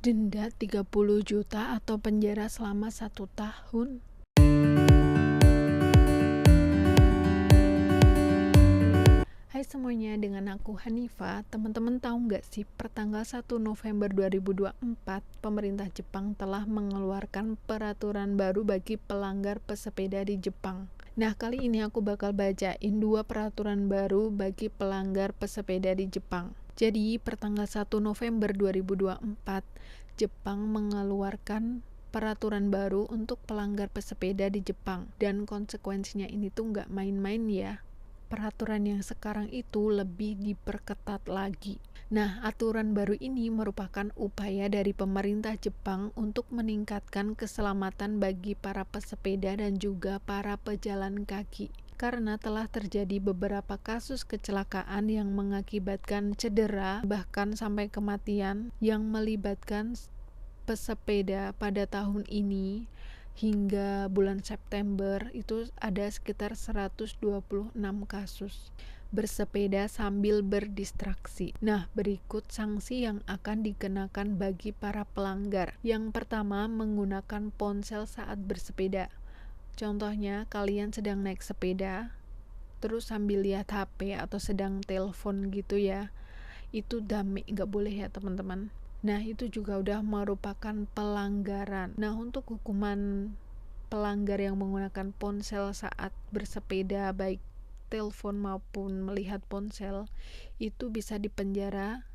Denda 30 juta atau penjara selama 1 tahun. Hai semuanya, dengan aku Hanifa. Teman-teman tahu nggak sih, pertanggal 1 November 2024, pemerintah Jepang telah mengeluarkan peraturan baru bagi pelanggar pesepeda di Jepang. Nah, kali ini aku bakal bacain 2 peraturan baru bagi pelanggar pesepeda di Jepang. Jadi, pertanggal 1 November 2024, Jepang mengeluarkan peraturan baru untuk pelanggar pesepeda di Jepang. Dan konsekuensinya ini tuh nggak main-main ya. Peraturan yang sekarang itu lebih diperketat lagi. Nah, aturan baru ini merupakan upaya dari pemerintah Jepang untuk meningkatkan keselamatan bagi para pesepeda dan juga para pejalan kaki. Karena telah terjadi beberapa kasus kecelakaan yang mengakibatkan cedera, bahkan sampai kematian, yang melibatkan pesepeda pada tahun ini. Hingga bulan September itu ada sekitar 126 kasus bersepeda sambil berdistraksi. Nah, berikut sanksi yang akan dikenakan bagi para pelanggar. Yang pertama, menggunakan ponsel saat bersepeda. Contohnya, kalian sedang naik sepeda, terus sambil lihat HP atau sedang telepon gitu ya. Itu dame, nggak boleh ya teman-teman. Nah, itu juga udah merupakan pelanggaran. Nah, untuk hukuman pelanggar yang menggunakan ponsel saat bersepeda, baik telepon maupun melihat ponsel, itu bisa dipenjara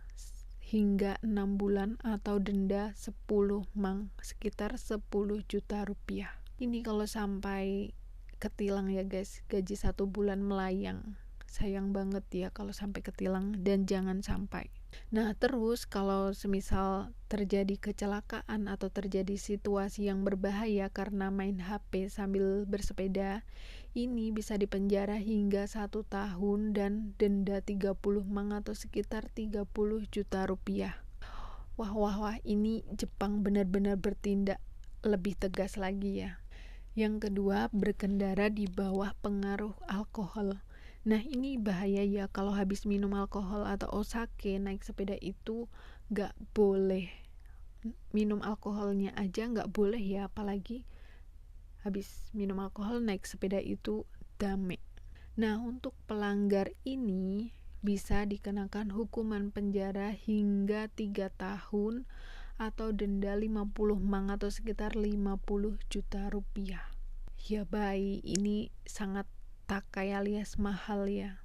hingga 6 bulan atau denda 10 mang, sekitar 10 juta rupiah. Ini kalau sampai ketilang ya guys, gaji 1 bulan melayang. Sayang banget ya kalau sampai ketilang, dan jangan sampai. Nah, terus kalau semisal terjadi kecelakaan atau terjadi situasi yang berbahaya karena main HP sambil bersepeda, ini bisa dipenjara hingga 1 tahun dan denda 30 mang atau sekitar 30 juta rupiah. Wah, ini Jepang benar-benar bertindak lebih tegas lagi ya. Yang kedua, berkendara di bawah pengaruh alkohol. Nah, ini bahaya ya, kalau habis minum alkohol atau osake naik sepeda itu gak boleh. Minum alkoholnya aja gak boleh ya, apalagi habis minum alkohol naik sepeda itu dame. Nah, untuk pelanggar ini bisa dikenakan hukuman penjara hingga 3 tahun atau denda 50 mang atau sekitar 50 juta rupiah. Ya baik, ini sangat takai alias mahal ya.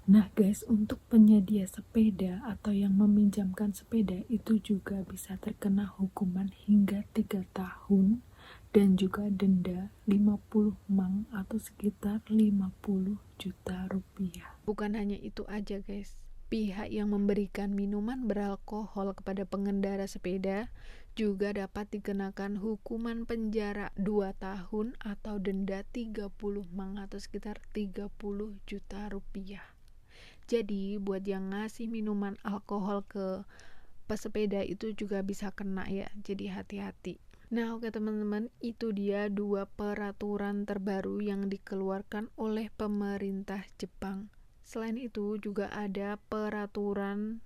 Nah guys, untuk penyedia sepeda atau yang meminjamkan sepeda itu juga bisa terkena hukuman hingga 3 tahun dan juga denda 50 mang atau sekitar 50 juta rupiah. Bukan hanya itu aja guys, pihak yang memberikan minuman beralkohol kepada pengendara sepeda juga dapat dikenakan hukuman penjara 2 tahun atau denda 30 mang atau sekitar 30 juta rupiah. Jadi buat yang ngasih minuman alkohol ke pesepeda itu juga bisa kena ya, jadi hati-hati. Nah oke teman-teman, itu dia 2 peraturan terbaru yang dikeluarkan oleh pemerintah Jepang. Selain itu juga ada peraturan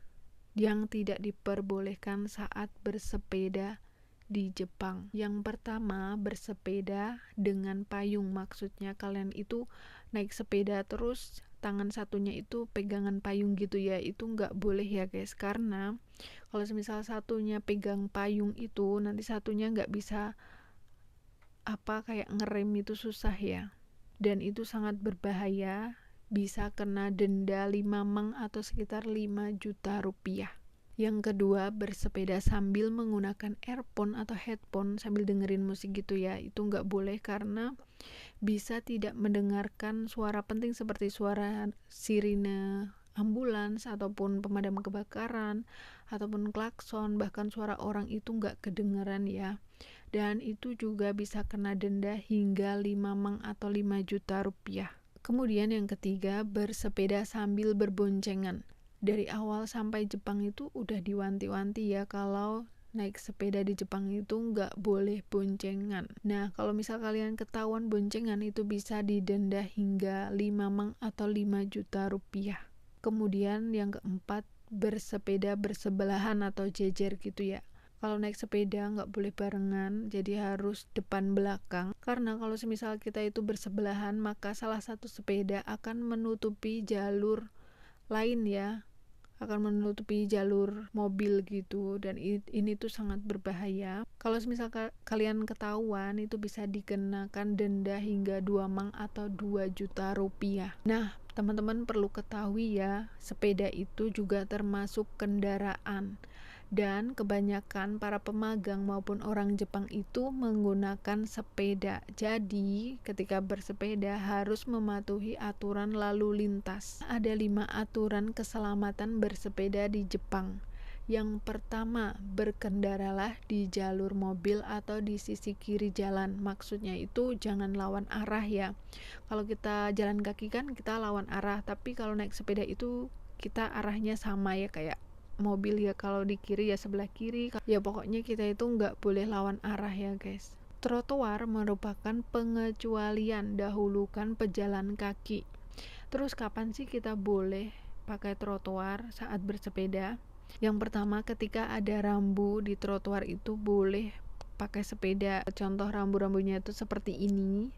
yang tidak diperbolehkan saat bersepeda di Jepang. Yang pertama, bersepeda dengan payung. Maksudnya kalian itu naik sepeda terus tangan satunya itu pegangan payung gitu ya, itu nggak boleh ya guys, karena kalau misal satunya pegang payung itu nanti satunya nggak bisa kayak ngerem, itu susah ya, dan itu sangat berbahaya, bisa kena denda 5 mang atau sekitar 5 juta rupiah. Yang kedua, bersepeda sambil menggunakan earphone atau headphone sambil dengerin musik gitu ya, itu nggak boleh karena bisa tidak mendengarkan suara penting seperti suara sirine ambulans ataupun pemadam kebakaran ataupun klakson, bahkan suara orang itu nggak kedengeran ya, dan itu juga bisa kena denda hingga 5 mang atau 5 juta rupiah. Kemudian yang ketiga, bersepeda sambil berboncengan. Dari awal sampai Jepang itu udah diwanti-wanti ya, kalau naik sepeda di Jepang itu nggak boleh boncengan. Nah, kalau misal kalian ketahuan boncengan itu bisa didenda hingga 5 mang atau 5 juta rupiah. Kemudian yang keempat, bersepeda bersebelahan atau jejer gitu ya. Kalau naik sepeda nggak boleh barengan, jadi harus depan belakang. Karena kalau semisal kita itu bersebelahan, maka salah satu sepeda akan menutupi jalur lain ya, akan menutupi jalur mobil gitu, dan ini tuh sangat berbahaya. Kalau semisal kalian ketahuan, itu bisa dikenakan denda hingga 2 mang atau 2 juta rupiah. Nah, teman-teman perlu ketahui ya, sepeda itu juga termasuk kendaraan. Dan kebanyakan para pemagang maupun orang Jepang itu menggunakan sepeda. Jadi, ketika bersepeda harus mematuhi aturan lalu lintas. Ada 5 aturan keselamatan bersepeda di Jepang. Yang pertama, berkendaralah di jalur mobil atau di sisi kiri jalan. Maksudnya itu jangan lawan arah ya. Kalau kita jalan kaki kan kita lawan arah, tapi kalau naik sepeda itu kita arahnya sama ya, kayak mobil ya, kalau di kiri ya sebelah kiri ya, pokoknya kita itu nggak boleh lawan arah ya guys. Trotoar merupakan pengecualian, dahulukan pejalan kaki. Terus kapan sih kita boleh pakai trotoar saat bersepeda? Yang pertama, ketika ada rambu di trotoar itu boleh pakai sepeda. Contoh rambu-rambunya itu seperti ini.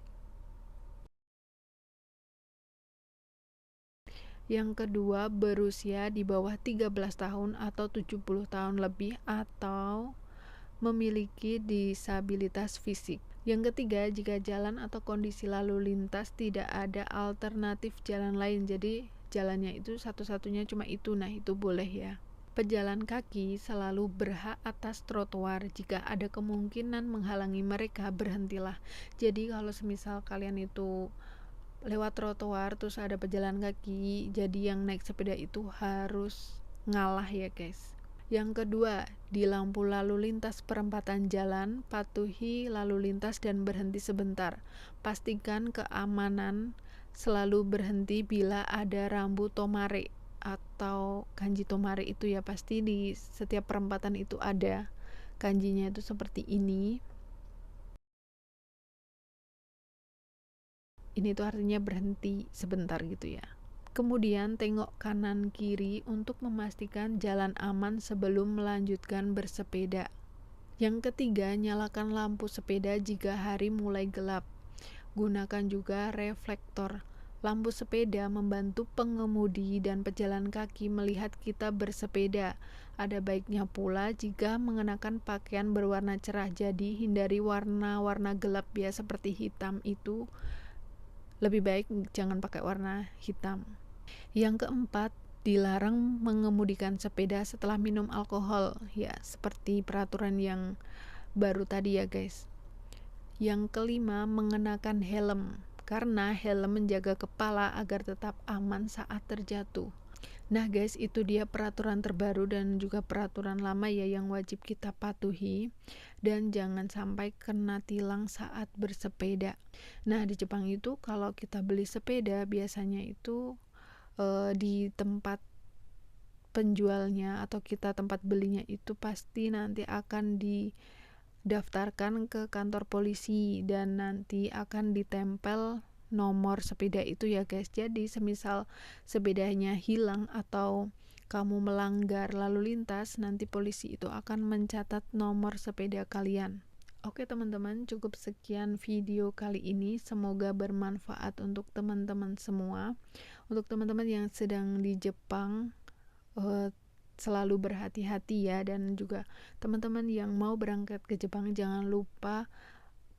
Yang kedua, berusia di bawah 13 tahun atau 70 tahun lebih atau memiliki disabilitas fisik. Yang ketiga, jika jalan atau kondisi lalu lintas tidak ada alternatif jalan lain, jadi jalannya itu satu-satunya cuma itu, nah itu boleh ya. Pejalan kaki selalu berhak atas trotoar. Jika ada kemungkinan menghalangi mereka, berhentilah. Jadi kalau semisal kalian itu lewat trotoar terus ada pejalan kaki, jadi yang naik sepeda itu harus ngalah ya guys. Yang kedua, di lampu lalu lintas perempatan jalan, patuhi lalu lintas dan berhenti sebentar. Pastikan keamanan, selalu berhenti bila ada rambu tomare atau kanji tomare itu ya, pasti di setiap perempatan itu ada kanjinya itu seperti ini. Ini tuh artinya berhenti sebentar gitu ya. Kemudian tengok kanan kiri untuk memastikan jalan aman sebelum melanjutkan bersepeda. Yang ketiga, nyalakan lampu sepeda jika hari mulai gelap. Gunakan juga reflektor. Lampu sepeda membantu pengemudi dan pejalan kaki melihat kita bersepeda. Ada baiknya pula jika mengenakan pakaian berwarna cerah, jadi hindari warna-warna gelap ya, seperti hitam itu lebih baik jangan pakai warna hitam. Yang keempat, dilarang mengemudikan sepeda setelah minum alkohol ya, seperti peraturan yang baru tadi ya guys. Yang kelima, mengenakan helm, karena helm menjaga kepala agar tetap aman saat terjatuh. Nah guys, itu dia peraturan terbaru dan juga peraturan lama ya yang wajib kita patuhi, dan jangan sampai kena tilang saat bersepeda. Nah di Jepang itu kalau kita beli sepeda biasanya itu di tempat penjualnya atau kita tempat belinya itu pasti nanti akan didaftarkan ke kantor polisi dan nanti akan ditempel nomor sepeda itu ya guys. Jadi semisal sepedanya hilang atau kamu melanggar lalu lintas, nanti polisi itu akan mencatat nomor sepeda kalian. Oke teman-teman, cukup sekian video kali ini, semoga bermanfaat untuk teman-teman semua. Untuk teman-teman yang sedang di Jepang, selalu berhati-hati ya, dan juga teman-teman yang mau berangkat ke Jepang jangan lupa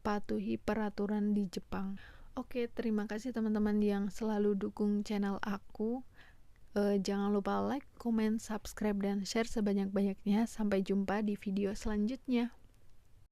patuhi peraturan di Jepang. Oke, terima kasih teman-teman yang selalu dukung channel aku. Jangan lupa like, comment, subscribe, dan share sebanyak-banyaknya. Sampai jumpa di video selanjutnya.